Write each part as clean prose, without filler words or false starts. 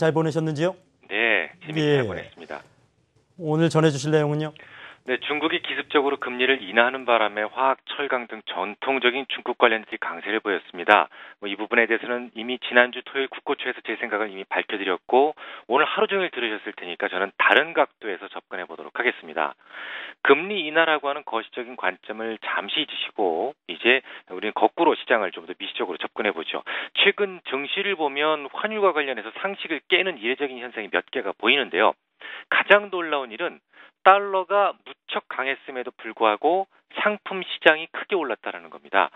잘 보내셨는지요? 네, 재밌게 예. 잘 보냈습니다. 오늘 전해주실 내용은요? 네, 중국이 기습적으로 금리를 인하하는 바람에 화학, 철강 등 전통적인 중국 관련주들이 강세를 보였습니다. 이 부분에 대해서는 이미 지난주 토요일 국고초에서 제 생각을 이미 밝혀드렸고 오늘 하루 종일 들으셨을 테니까 저는 다른 각도에서 접근해 보도록 하겠습니다. 금리 인하라고 하는 거시적인 관점을 잠시 잊으시고 이제 우리는 거꾸로 시장을 좀 더 미시적으로 접근해 보죠. 최근 증시를 보면 환율과 관련해서 상식을 깨는 이례적인 현상이 몇 개가 보이는데요. 가장 놀라운 일은 달러가 무척 강했음에도 불구하고 상품 시장이 크게 올랐다는 겁니다.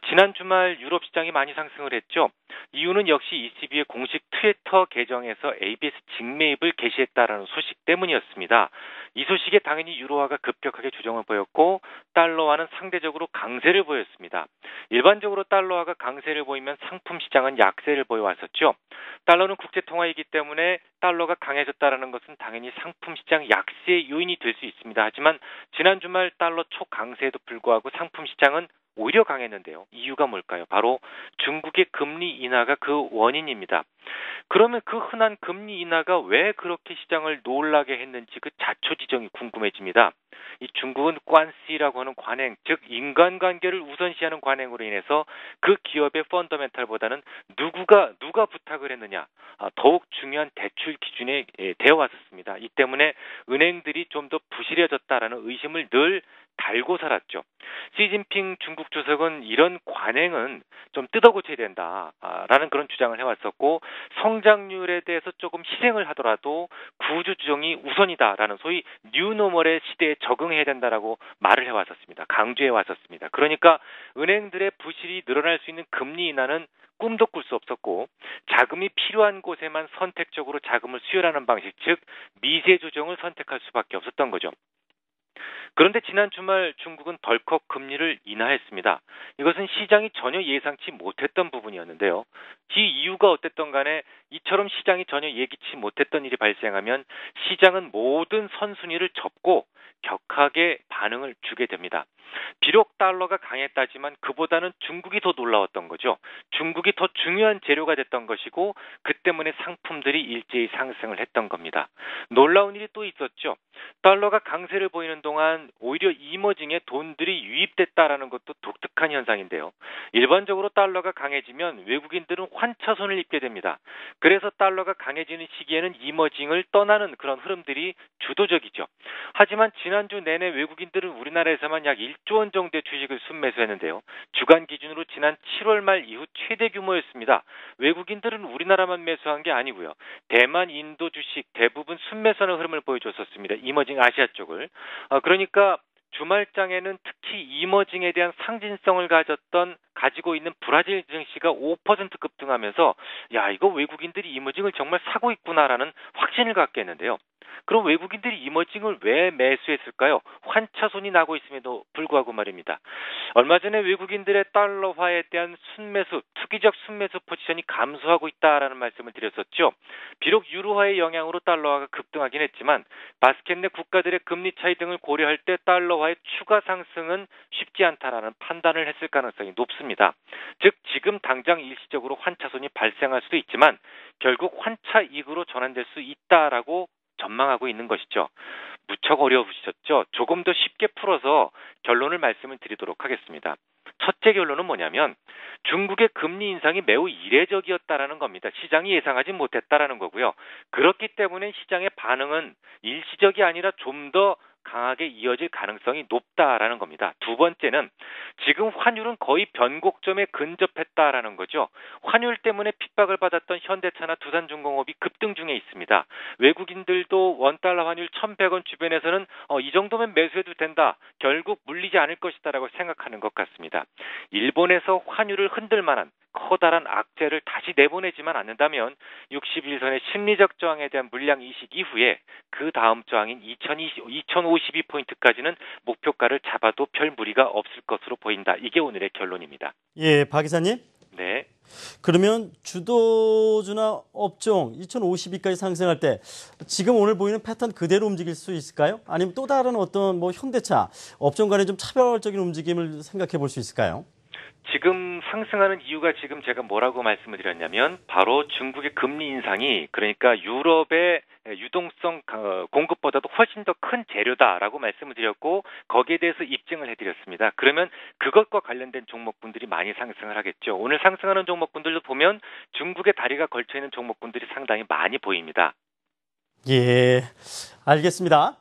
지난 주말 유럽 시장이 많이 상승을 했죠. 이유는 역시 ECB의 공식 트위터 계정에서 ABS 직매입을 개시했다라는 소식 때문이었습니다. 이 소식에 당연히 유로화가 급격하게 조정을 보였고 달러화는 상대적으로 강세를 보였습니다. 일반적으로 달러화가 강세를 보이면 상품 시장은 약세를 보여왔었죠. 달러는 국제통화이기 때문에 달러가 강해졌다는 것은 당연히 상품 시장 약세의 요인이 될 수 있습니다. 하지만 지난 주말 달러 초강세에도 불구하고 상품 시장은 오히려 강했는데요. 이유가 뭘까요? 바로 중국의 금리 인하가 그 원인입니다. 그러면 그 흔한 금리 인하가 왜 그렇게 시장을 놀라게 했는지 그 자초지종이 궁금해집니다. 이 중국은 관시라고 하는 관행, 즉 인간관계를 우선시하는 관행으로 인해서 그 기업의 펀더멘탈보다는 누가 부탁을 했느냐 더욱 중요한 대출 기준에 되어 왔었습니다. 이 때문에 은행들이 좀 더 부실해졌다라는 의심을 늘 달고 살았죠. 시진핑 중국 주석은 이런 관행은 좀 뜯어고쳐야 된다라는 그런 주장을 해왔었고 성장률에 대해서 조금 희생을 하더라도 구조조정이 우선이다라는 소위 뉴노멀의 시대에 적응해야 된다라고 말을 해왔었습니다. 강조해왔었습니다. 그러니까 은행들의 부실이 늘어날 수 있는 금리 인하는 꿈도 꿀 수 없었고 자금이 필요한 곳에만 선택적으로 자금을 수혈하는 방식, 즉 미세 조정을 선택할 수밖에 없었던 거죠. 그런데 지난 주말 중국은 덜컥 금리를 인하했습니다. 이것은 시장이 전혀 예상치 못했던 부분이었는데요. 이 이유가 어땠든 간에 이처럼 시장이 전혀 예기치 못했던 일이 발생하면 시장은 모든 선순위를 접고 격하게 반응을 주게 됩니다. 비록 달러가 강했다지만 그보다는 중국이 더 놀라웠던 거죠. 중국이 더 중요한 재료가 됐던 것이고 그 때문에 상품들이 일제히 상승을 했던 겁니다. 놀라운 일이 또 있었죠. 달러가 강세를 보이는 동안 오히려 이머징에 돈들이 유입됐다라는 것도 독특한 현상인데요. 일반적으로 달러가 강해지면 외국인들은 환차손을 입게 됩니다. 그래서 달러가 강해지는 시기에는 이머징을 떠나는 그런 흐름들이 주도적이죠. 하지만 지난주 내내 외국인들은 우리나라에서만 약 1조 원 정도의 주식을 순매수했는데요. 주간 기준으로 지난 7월 말 이후 최대 규모였습니다. 외국인들은 우리나라만 매수한 게 아니고요. 대만, 인도 주식 대부분 순매수하는 흐름을 보여줬었습니다. 이머징 아시아 쪽을. 그러니까 주말장에는 특히 이머징에 대한 상징성을 가지고 있는 브라질 증시가 5% 급등하면서 야 이거 외국인들이 이머징을 정말 사고 있구나라는 확신을 갖게 했는데요. 그럼 외국인들이 이머징을 왜 매수했을까요? 환차손이 나고 있음에도 불구하고 말입니다. 얼마 전에 외국인들의 달러화에 대한 투기적 순매수 포지션이 감소하고 있다라는 말씀을 드렸었죠. 비록 유로화의 영향으로 달러화가 급등하긴 했지만 바스켓 내 국가들의 금리 차이 등을 고려할 때 달러화의 추가 상승은 쉽지 않다라는 판단을 했을 가능성이 높습니다. 즉 지금 당장 일시적으로 환차손이 발생할 수도 있지만 결국 환차익으로 전환될 수 있다라고 전망하고 있는 것이죠. 무척 어려우시죠? 조금 더 쉽게 풀어서 결론을 말씀을 드리도록 하겠습니다. 첫째 결론은 뭐냐면 중국의 금리 인상이 매우 이례적이었다라는 겁니다. 시장이 예상하지 못했다라는 거고요. 그렇기 때문에 시장의 반응은 일시적이 아니라 좀 더 강하게 이어질 가능성이 높다라는 겁니다. 두 번째는 지금 환율은 거의 변곡점에 근접했다라는 거죠. 환율 때문에 핍박을 받았던 현대차나 두산중공업이 급등 중에 있습니다. 외국인들도 원달러 환율 1,100원 주변에서는 이 정도면 매수해도 된다. 결국 물리지 않을 것이다라고 생각하는 것 같습니다. 일본에서 환율을 흔들 만한 커다란 악재를 다시 내보내지만 않는다면 61선의 심리적 저항에 대한 물량 이식 이후에 그 다음 저항인 2052포인트까지는 목표가를 잡아도 별 무리가 없을 것으로 보인다. 이게 오늘의 결론입니다. 예, 박 기자님. 네. 그러면 주도주나 업종 2052까지 상승할 때 지금 오늘 보이는 패턴 그대로 움직일 수 있을까요? 아니면 또 다른 어떤 현대차 업종 간의 좀 차별적인 움직임을 생각해 볼 수 있을까요? 지금 상승하는 이유가 지금 제가 뭐라고 말씀을 드렸냐면 바로 중국의 금리 인상이 그러니까 유럽의 유동성 공급보다도 훨씬 더 큰 재료다라고 말씀을 드렸고 거기에 대해서 입증을 해드렸습니다. 그러면 그것과 관련된 종목군들이 많이 상승을 하겠죠. 오늘 상승하는 종목군들도 보면 중국의 다리가 걸쳐있는 종목군들이 상당히 많이 보입니다. 예, 알겠습니다.